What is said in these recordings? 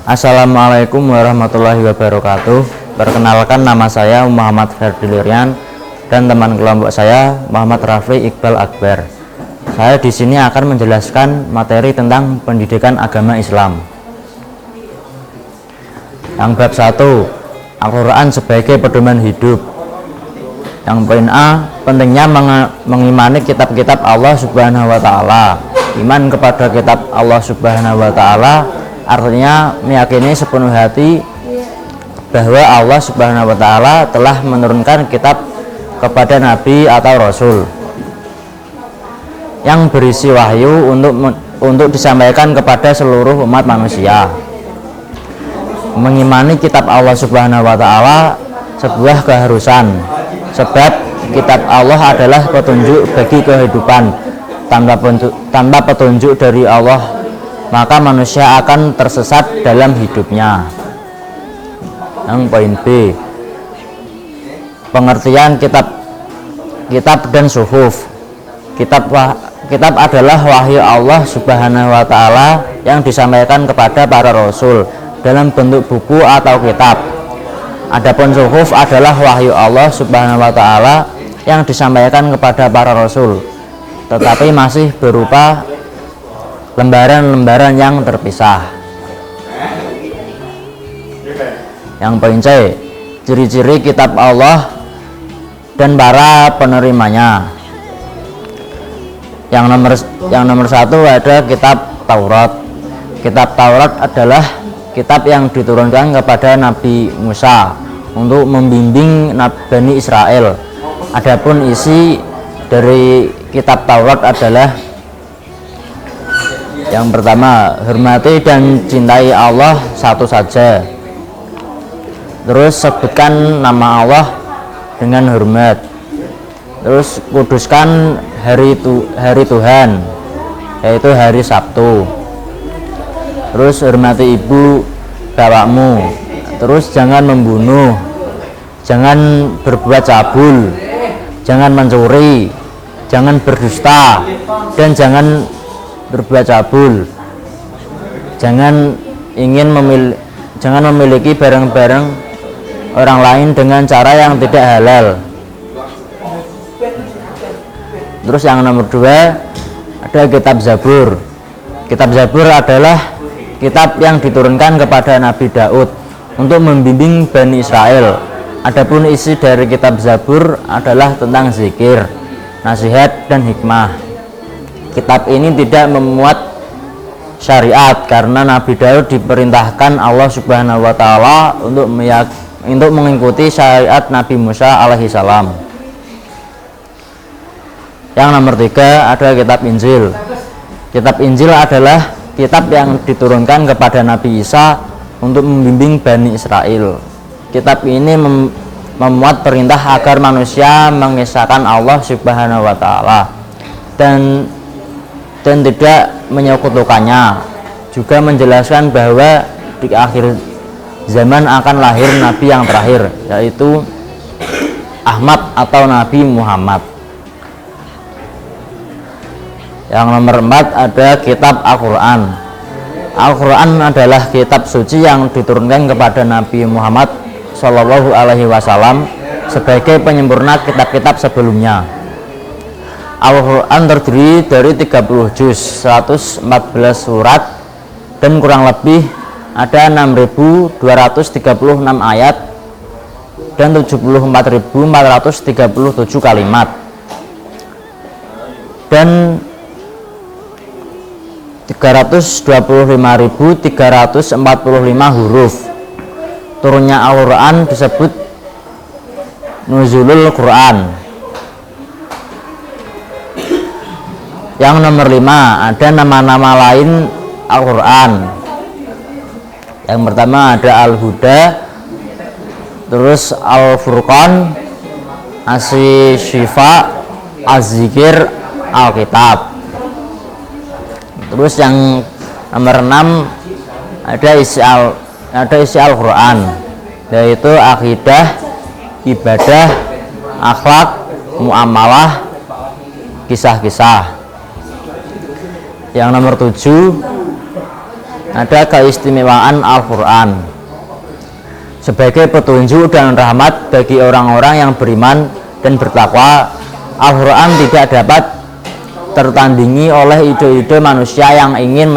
Assalamualaikum warahmatullahi wabarakatuh. Perkenalkan, nama saya Muhammad Ferdilirian dan teman kelompok saya Muhammad Rafli Iqbal Akbar. Saya di sini akan menjelaskan materi tentang pendidikan agama Islam. Yang bab 1, Al-Quran sebagai pedoman hidup. Yang poin A, pentingnya mengimani kitab-kitab Allah Subhanahu wa Ta'ala. Iman kepada kitab Allah Subhanahu wa Ta'ala artinya meyakini sepenuh hati bahwa Allah Subhanahu wa Ta'ala telah menurunkan kitab kepada nabi atau rasul yang berisi wahyu untuk disampaikan kepada seluruh umat manusia. Mengimani kitab Allah Subhanahu wa Ta'ala sebuah keharusan, sebab kitab Allah adalah petunjuk bagi kehidupan. Tanpa petunjuk dari Allah, maka manusia akan tersesat dalam hidupnya. Yang poin B, pengertian kitab dan suhuf. Kitab adalah wahyu Allah Subhanahu wa Ta'ala yang disampaikan kepada para rasul dalam bentuk buku atau kitab. Adapun suhuf adalah wahyu Allah Subhanahu wa Ta'ala yang disampaikan kepada para rasul, tetapi masih berupa lembaran-lembaran yang terpisah. Yang poin C, ciri-ciri kitab Allah dan para penerimanya. Yang nomor 1 ada kitab Taurat. Kitab Taurat adalah kitab yang diturunkan kepada Nabi Musa untuk membimbing Bani Israel. Adapun isi dari kitab Taurat adalah: yang pertama, hormati dan cintai Allah satu saja. Terus sebutkan nama Allah dengan hormat. Terus kuduskan hari Tuhan, yaitu hari Sabtu. Terus hormati ibu bapakmu. Terus jangan membunuh, jangan berbuat cabul, jangan mencuri, jangan berdusta, dan jangan berbuat cabul. Jangan memiliki barang-barang orang lain dengan cara yang tidak halal. Terus yang nomor 2 ada kitab Zabur. Kitab Zabur adalah kitab yang diturunkan kepada Nabi Daud untuk membimbing Bani Israel. Adapun isi dari kitab Zabur adalah tentang zikir, nasihat, dan hikmah. Kitab ini tidak memuat syariat karena Nabi Daud diperintahkan Allah Subhanahu wa Ta'ala untuk mengikuti syariat Nabi Musa alaihi salam. Yang nomor 3 ada kitab Injil. Kitab Injil adalah kitab yang diturunkan kepada Nabi Isa untuk membimbing Bani Israel. Kitab ini memuat perintah agar manusia mengesahkan Allah Subhanahu wa Ta'ala dan tidak menyekutukannya. Juga menjelaskan bahwa di akhir zaman akan lahir Nabi yang terakhir, yaitu Ahmad atau Nabi Muhammad. Yang nomor 4 ada kitab Al-Quran. Al-Quran adalah kitab suci yang diturunkan kepada Nabi Muhammad Shallallahu Alaihi Wasallam sebagai penyempurna kitab-kitab sebelumnya. Al-Quran terdiri dari 30 juz, 114 surat, dan kurang lebih ada 6.236 ayat dan 74.437 kalimat dan 325.345 huruf. Turunnya Al-Quran disebut Nuzulul Quran. Yang nomor 5 ada nama-nama lain Al-Quran. Yang pertama ada Al-Huda, terus Al-Furqan, As-Syifa, Az-Zikir, Al-Kitab. Terus yang nomor 6 ada isi Al-Quran, yaitu akidah, ibadah, akhlak, muamalah, kisah-kisah. Yang nomor 7 ada keistimewaan Al-Quran sebagai petunjuk dan rahmat bagi orang-orang yang beriman dan bertakwa. Al-Quran tidak dapat tertandingi oleh ide-ide manusia yang ingin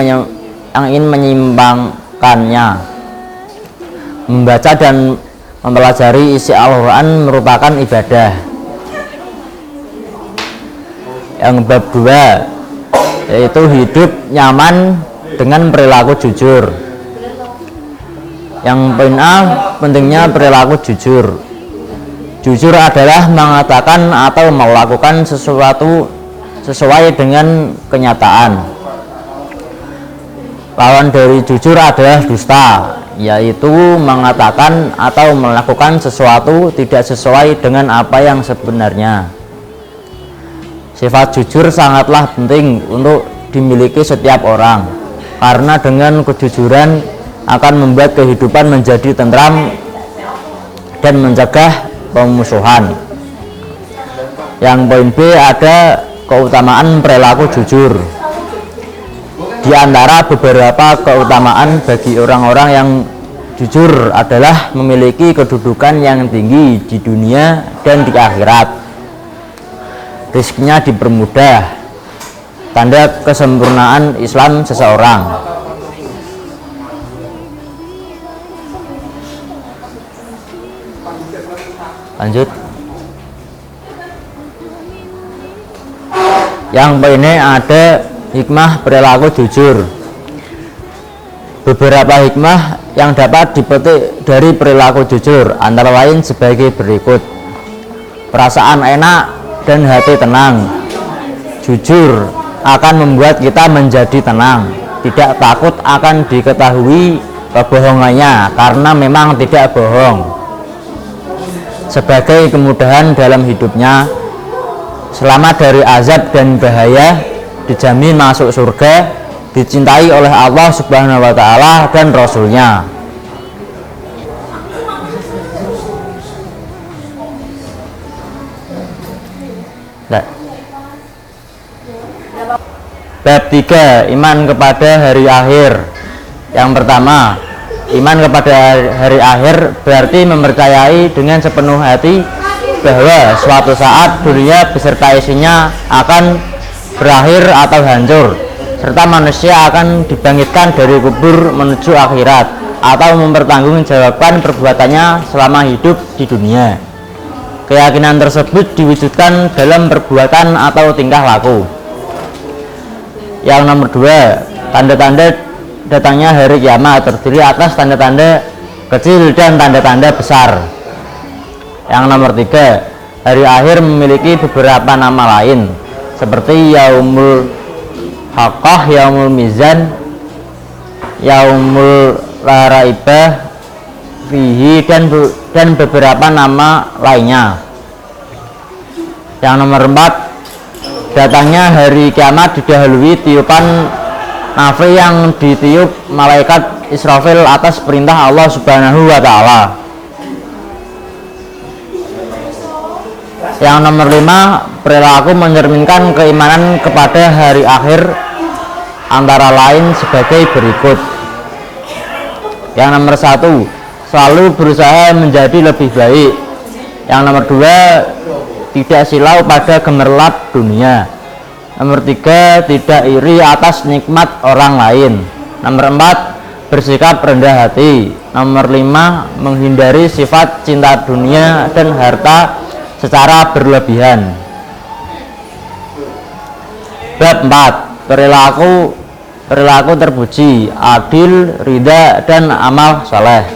menyimpangkannya. Membaca dan mempelajari isi Al-Quran merupakan ibadah. Yang bab 2 yaitu hidup nyaman dengan perilaku jujur. Yang poin A, pentingnya perilaku jujur. Jujur adalah mengatakan atau melakukan sesuatu sesuai dengan kenyataan. Lawan dari jujur adalah dusta, yaitu mengatakan atau melakukan sesuatu tidak sesuai dengan apa yang sebenarnya. Sifat jujur sangatlah penting untuk dimiliki setiap orang, karena dengan kejujuran akan membuat kehidupan menjadi tentram dan mencegah pemusuhan. Yang poin B, ada keutamaan perilaku jujur. Di antara beberapa keutamaan bagi orang-orang yang jujur adalah memiliki kedudukan yang tinggi di dunia dan di akhirat. Rizkinya dipermudah, tanda kesempurnaan Islam seseorang. Lanjut. Yang poinnya ada hikmah perilaku jujur. Beberapa hikmah yang dapat dipetik dari perilaku jujur antara lain sebagai berikut. Perasaan enak dan hati tenang. Jujur akan membuat kita menjadi tenang, tidak takut akan diketahui kebohongannya karena memang tidak bohong. Sebagai kemudahan dalam hidupnya, selamat dari azab dan bahaya, dijamin masuk surga, dicintai oleh Allah Subhanahu wa Ta'ala dan Rasul-Nya. Bab 3, iman kepada hari akhir. Yang pertama, iman kepada hari akhir berarti mempercayai dengan sepenuh hati bahwa suatu saat dunia beserta isinya akan berakhir atau hancur, serta manusia akan dibangkitkan dari kubur menuju akhirat atau mempertanggungjawabkan perbuatannya selama hidup di dunia. Keyakinan tersebut diwujudkan dalam perbuatan atau tingkah laku. Yang nomor 2, tanda-tanda datangnya hari kiamat terdiri atas tanda-tanda kecil dan tanda-tanda besar. Yang nomor 3, hari akhir memiliki beberapa nama lain seperti Yaumul Haqqah, Yaumul Mizan, Yaumul La Raibah Fihi, dan beberapa nama lainnya. Yang nomor 4, datangnya hari kiamat didahului tiupan nafri yang ditiup malaikat Israfil atas perintah Allah Subhanahu wa Ta'ala. Yang nomor 5, perilaku mencerminkan keimanan kepada hari akhir antara lain sebagai berikut. Yang nomor 1, selalu berusaha menjadi lebih baik. Yang nomor 2, tidak silau pada gemerlap dunia. Nomor 3, tidak iri atas nikmat orang lain. Nomor 4, bersikap rendah hati. Nomor 5, menghindari sifat cinta dunia dan harta secara berlebihan. Bab 4, perilaku terpuji, adil, ridha, dan amal saleh.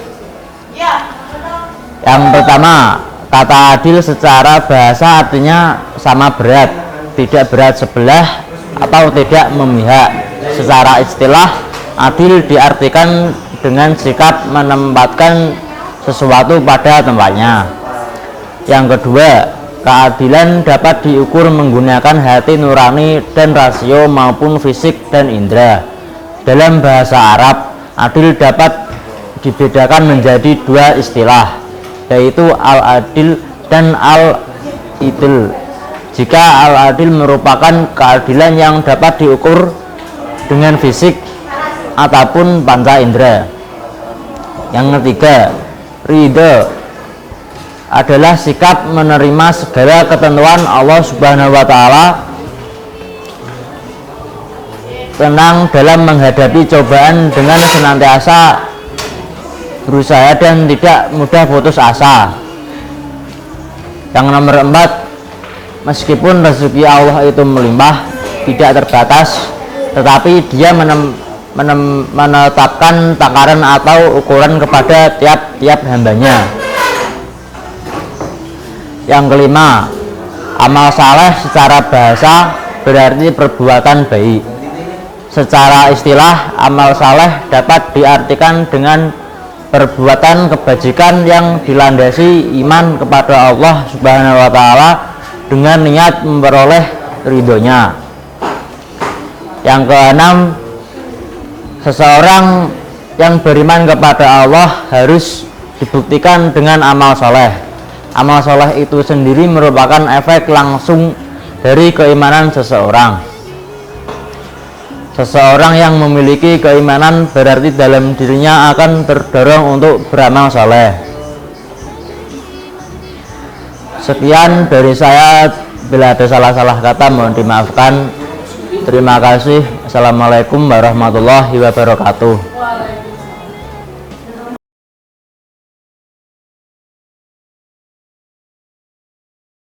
Yang pertama, kata adil secara bahasa artinya sama berat, tidak berat sebelah, atau tidak memihak. Secara istilah, adil diartikan dengan sikap menempatkan sesuatu pada tempatnya. Yang kedua, keadilan dapat diukur menggunakan hati nurani dan rasio maupun fisik dan indera. Dalam bahasa Arab, adil dapat dibedakan menjadi dua istilah, yaitu al-adil dan al-idil. Jika al-adil merupakan keadilan yang dapat diukur dengan fisik, ataupun panca indera. Yang ketiga, ridho adalah sikap menerima segala ketentuan Allah Subhanahu wa Ta'ala, tenang dalam menghadapi cobaan dengan senantiasa berusaha dan tidak mudah putus asa. Yang nomor 4, meskipun rezeki Allah itu melimpah, tidak terbatas, tetapi dia menetapkan takaran atau ukuran kepada tiap-tiap hambanya. Yang kelima, amal saleh secara bahasa berarti perbuatan baik. Secara istilah, amal saleh dapat diartikan dengan perbuatan kebajikan yang dilandasi iman kepada Allah Subhanahu wa Ta'ala dengan niat memperoleh ridhonya. Yang keenam, seseorang yang beriman kepada Allah harus dibuktikan dengan amal soleh. Amal soleh itu sendiri merupakan efek langsung dari keimanan seseorang. Seseorang yang memiliki keimanan berarti dalam dirinya akan terdorong untuk beramal soleh. Sekian dari saya, bila ada salah-salah kata mohon dimaafkan. Terima kasih. Assalamualaikum warahmatullahi wabarakatuh.